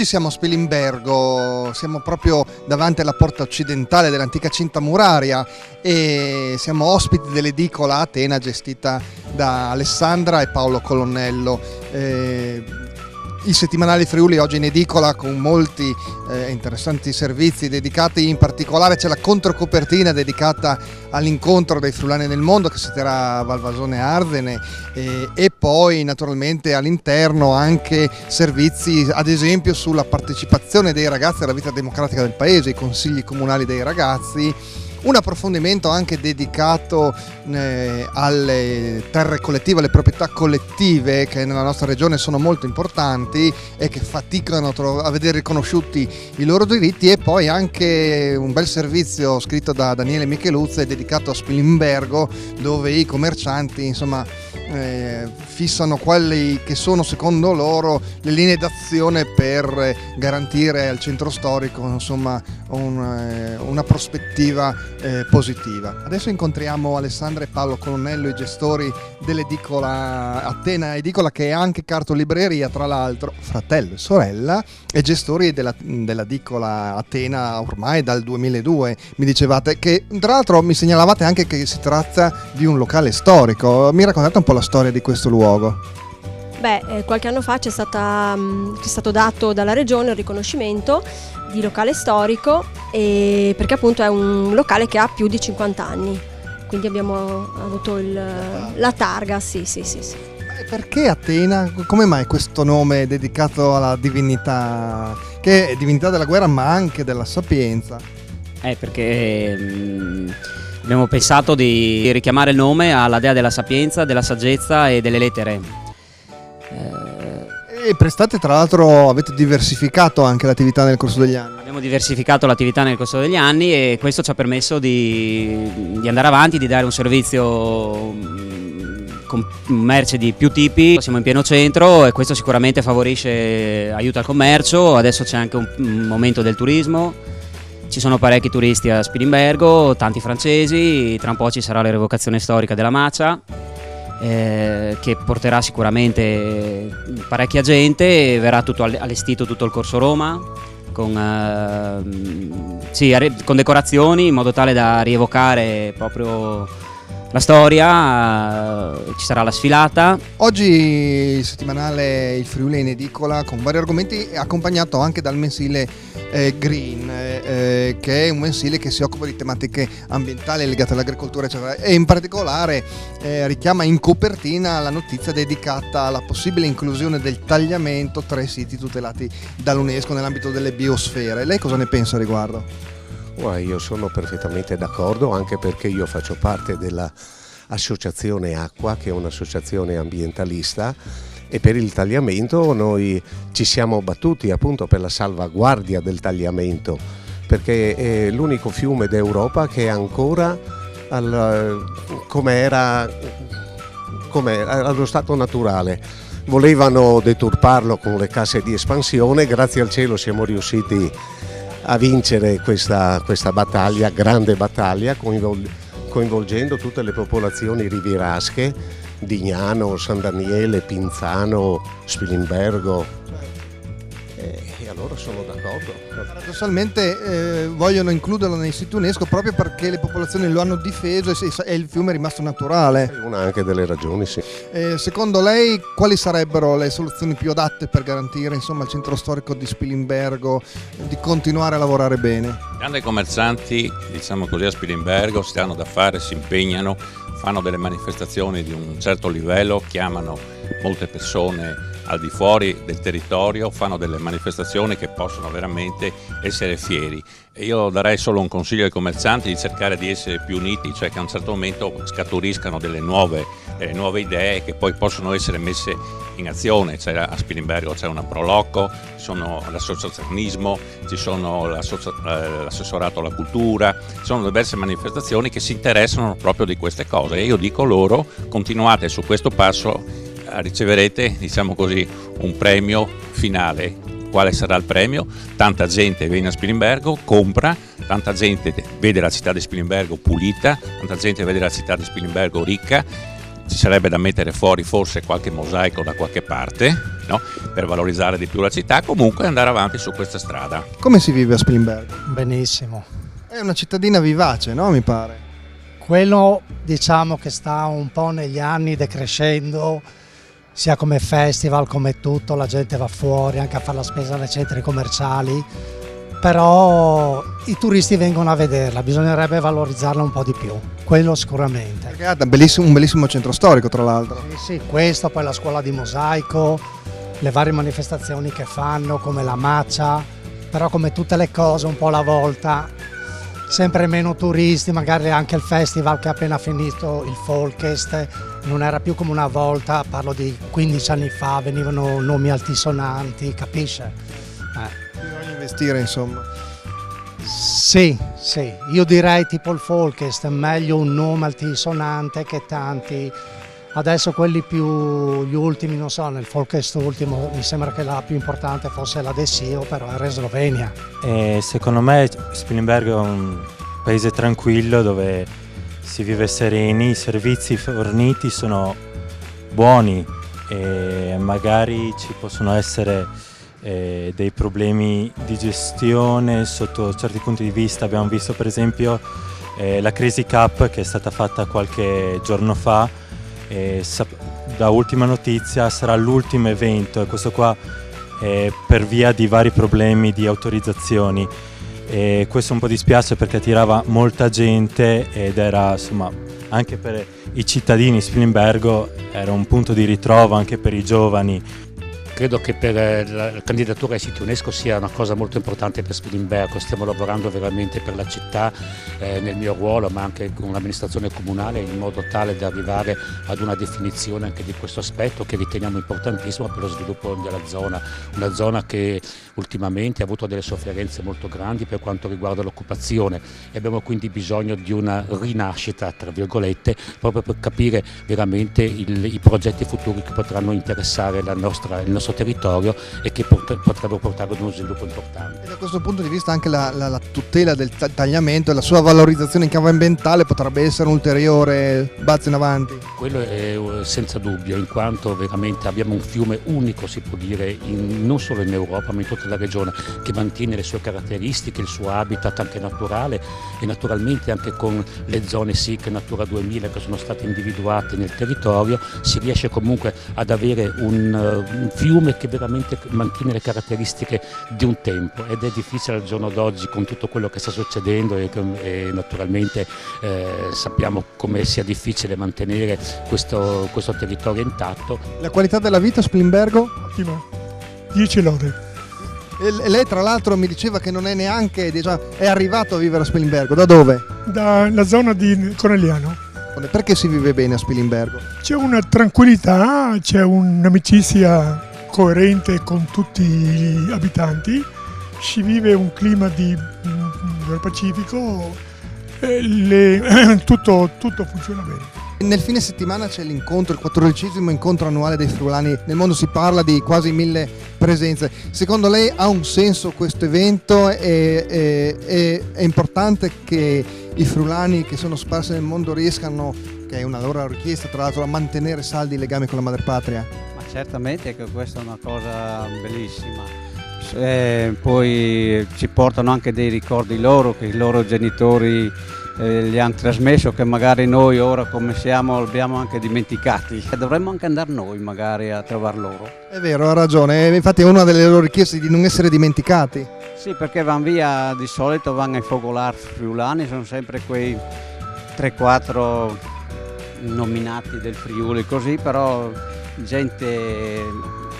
Oggi siamo a Spilimbergo, siamo proprio davanti alla porta occidentale dell'antica cinta muraria e siamo ospiti dell'edicola Atena gestita da Alessandra e Paolo Colonnello. Il settimanale Friuli oggi in edicola con molti interessanti servizi dedicati, in particolare c'è la controcopertina dedicata all'incontro dei friulani nel mondo che si terrà a Valvasone Ardene e poi naturalmente all'interno anche servizi ad esempio sulla partecipazione dei ragazzi alla vita democratica del paese, i consigli comunali dei ragazzi. Un approfondimento anche dedicato alle terre collettive, alle proprietà collettive che nella nostra regione sono molto importanti e che faticano a vedere riconosciuti i loro diritti, e poi anche un bel servizio scritto da Daniele Micheluzzi dedicato a Spilimbergo, dove i commercianti fissano quelli che sono secondo loro le linee d'azione per garantire al centro storico una prospettiva positiva. Adesso incontriamo Alessandra e Paolo Colonnello, i gestori dell'edicola Atena, edicola che è anche cartolibreria, tra l'altro fratello e sorella, e gestori dell'edicola Atena ormai dal 2002. Mi dicevate che tra l'altro mi segnalavate anche che si tratta di un locale storico. Mi raccontate un po' la storia di questo luogo? Qualche anno fa c'è stato dato dalla regione il riconoscimento di locale storico, perché appunto è un locale che ha più di 50 anni, quindi abbiamo avuto la targa, sì. Perché Atena? Come mai questo nome dedicato alla divinità, che è divinità della guerra ma anche della sapienza? Perché abbiamo pensato di richiamare il nome alla dea della sapienza, della saggezza e delle lettere. E prestate, tra l'altro avete diversificato anche l'attività nel corso degli anni. Abbiamo diversificato l'attività nel corso degli anni e questo ci ha permesso di andare avanti, di dare un servizio con merce di più tipi. Siamo in pieno centro e questo sicuramente favorisce, aiuta il commercio. Adesso c'è anche un momento del turismo, ci sono parecchi turisti a Spilimbergo, tanti francesi, tra un po' ci sarà la rievocazione storica della Macia, che porterà sicuramente parecchia gente, verrà tutto allestito tutto il Corso Roma con decorazioni in modo tale da rievocare proprio la storia. Ci sarà la sfilata. Oggi il settimanale Il Friuli è in edicola con vari argomenti, accompagnato anche dal mensile Green, che è un mensile che si occupa di tematiche ambientali legate all'agricoltura eccetera, e in particolare richiama in copertina la notizia dedicata alla possibile inclusione del tagliamento tra i siti tutelati dall'UNESCO nell'ambito delle biosfere. Lei cosa ne pensa a riguardo? Io sono perfettamente d'accordo, anche perché io faccio parte dell'Associazione Acqua, che è un'associazione ambientalista, e per il tagliamento noi ci siamo battuti appunto per la salvaguardia del tagliamento, perché è l'unico fiume d'Europa che è ancora come era allo stato naturale. Volevano deturparlo con le casse di espansione, grazie al cielo siamo riusciti a vincere questa battaglia, grande battaglia, coinvolgendo tutte le popolazioni rivierasche, Dignano, San Daniele, Pinzano, Spilimbergo, e allora sono d'accordo. Paradossalmente vogliono includerlo nei siti UNESCO proprio perché le popolazioni lo hanno difeso e il fiume è rimasto naturale. È una anche delle ragioni, sì. Secondo lei quali sarebbero le soluzioni più adatte per garantire al centro storico di Spilimbergo di continuare a lavorare bene? I grandi commercianti, diciamo così, a Spilimbergo si danno da fare, si impegnano, fanno delle manifestazioni di un certo livello, chiamano molte persone al di fuori del territorio, fanno delle manifestazioni che possono veramente essere fieri. E io darei solo un consiglio ai commercianti di cercare di essere più uniti, cioè che a un certo momento scaturiscano delle nuove idee che poi possono essere messe in azione. A Spilimbergo c'è una Proloco, ci sono l'associazionismo, ci sono l'assessorato alla cultura, ci sono diverse manifestazioni che si interessano proprio di queste cose, e io dico loro: continuate su questo passo, riceverete, diciamo così, un premio finale. Quale sarà il premio? Tanta gente viene a Spilimbergo, compra, tanta gente vede la città di Spilimbergo pulita, tanta gente vede la città di Spilimbergo ricca. Ci sarebbe da mettere fuori forse qualche mosaico da qualche parte, no? Per valorizzare di più la città, comunque andare avanti su questa strada. Come si vive a Spilimbergo? Benissimo. È una cittadina vivace, no? Mi pare. Quello diciamo che sta un po' negli anni decrescendo, sia come festival, come tutto, la gente va fuori anche a fare la spesa nei centri commerciali, però i turisti vengono a vederla, bisognerebbe valorizzarla un po' di più, quello sicuramente. Perché ha un bellissimo centro storico, tra l'altro. Sì, questo, poi la scuola di mosaico, le varie manifestazioni che fanno come la Maccia, però come tutte le cose un po' alla volta, sempre meno turisti, magari anche il festival che è appena finito, il Folkest, non era più come una volta, parlo di 15 anni fa, venivano nomi altisonanti, capisce? Bisogna investire, insomma. Sì, io direi tipo il Folkest, è meglio un nome altisonante che tanti. Adesso quelli più, gli ultimi, non so, nel Folkest ultimo mi sembra che la più importante fosse la Desio, però era in Slovenia. Secondo me Spilimbergo è un paese tranquillo dove si vive sereni, i servizi forniti sono buoni e magari ci possono essere dei problemi di gestione sotto certi punti di vista. Abbiamo visto per esempio la Crazy Cup che è stata fatta qualche giorno fa. Da ultima notizia sarà l'ultimo evento e questo qua per via di vari problemi di autorizzazioni e questo un po' dispiace perché attirava molta gente ed era insomma anche per i cittadini Spilimbergo era un punto di ritrovo anche per i giovani. Credo che per la candidatura ai siti UNESCO sia una cosa molto importante per Spilimbergo, stiamo lavorando veramente per la città nel mio ruolo ma anche con l'amministrazione comunale in modo tale da arrivare ad una definizione anche di questo aspetto che riteniamo importantissimo per lo sviluppo della zona, una zona che ultimamente ha avuto delle sofferenze molto grandi per quanto riguarda l'occupazione e abbiamo quindi bisogno di una rinascita tra virgolette proprio per capire veramente i progetti futuri che potranno interessare il nostro territorio e che potrebbero portare ad uno sviluppo importante. E da questo punto di vista anche la tutela del tagliamento e la sua valorizzazione in chiave ambientale potrebbe essere un ulteriore balzo in avanti. Quello è senza dubbio, in quanto veramente abbiamo un fiume unico, si può dire, non solo in Europa ma in tutta la regione, che mantiene le sue caratteristiche, il suo habitat anche naturale e naturalmente anche con le zone SIC Natura 2000 che sono state individuate nel territorio si riesce comunque ad avere un fiume che veramente mantiene le caratteristiche di un tempo ed è difficile al giorno d'oggi con tutto quello che sta succedendo e naturalmente sappiamo come sia difficile mantenere questo territorio intatto. La qualità della vita a Spilimbergo? Ottima, 10 lode. E lei tra l'altro mi diceva che non è neanche, diciamo, è arrivato a vivere a Spilimbergo, da dove? Dalla zona di Conegliano. Perché si vive bene a Spilimbergo? C'è una tranquillità, c'è un'amicizia coerente con tutti gli abitanti, si vive un clima del Pacifico, tutto funziona bene. Nel fine settimana c'è l'incontro, il 14° incontro annuale dei friulani nel mondo, si parla di quasi 1000 presenze. Secondo lei ha un senso questo evento? È importante che i friulani che sono sparsi nel mondo riescano, che è una loro richiesta tra l'altro, a mantenere saldi i legami con la madrepatria? Ma certamente che questa è una cosa bellissima. Poi ci portano anche dei ricordi loro, che i loro genitori gli hanno trasmesso, che magari noi ora come siamo abbiamo anche dimenticati. Dovremmo anche andare noi magari a trovare loro. È vero, ha ragione, infatti è una delle loro richieste di non essere dimenticati. Sì, perché vanno via, di solito vanno ai focolari friulani, sono sempre quei 3-4 nominati del Friuli così, però gente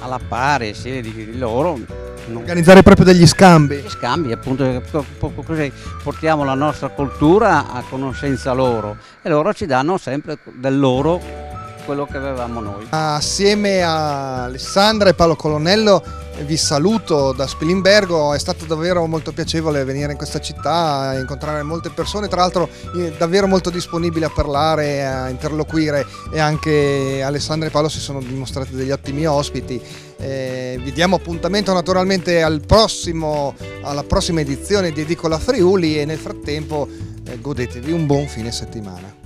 alla pari, sì, di loro. Organizzare proprio degli scambi. Scambi, appunto, così portiamo la nostra cultura a conoscenza loro e loro ci danno sempre del loro quello che avevamo noi. Assieme a Alessandra e Paolo Colonnello vi saluto da Spilimbergo, è stato davvero molto piacevole venire in questa città, incontrare molte persone, tra l'altro davvero molto disponibili a parlare, a interloquire, e anche Alessandra e Paolo si sono dimostrati degli ottimi ospiti. Vi diamo appuntamento naturalmente alla prossima edizione di Edicola Friuli e nel frattempo godetevi un buon fine settimana.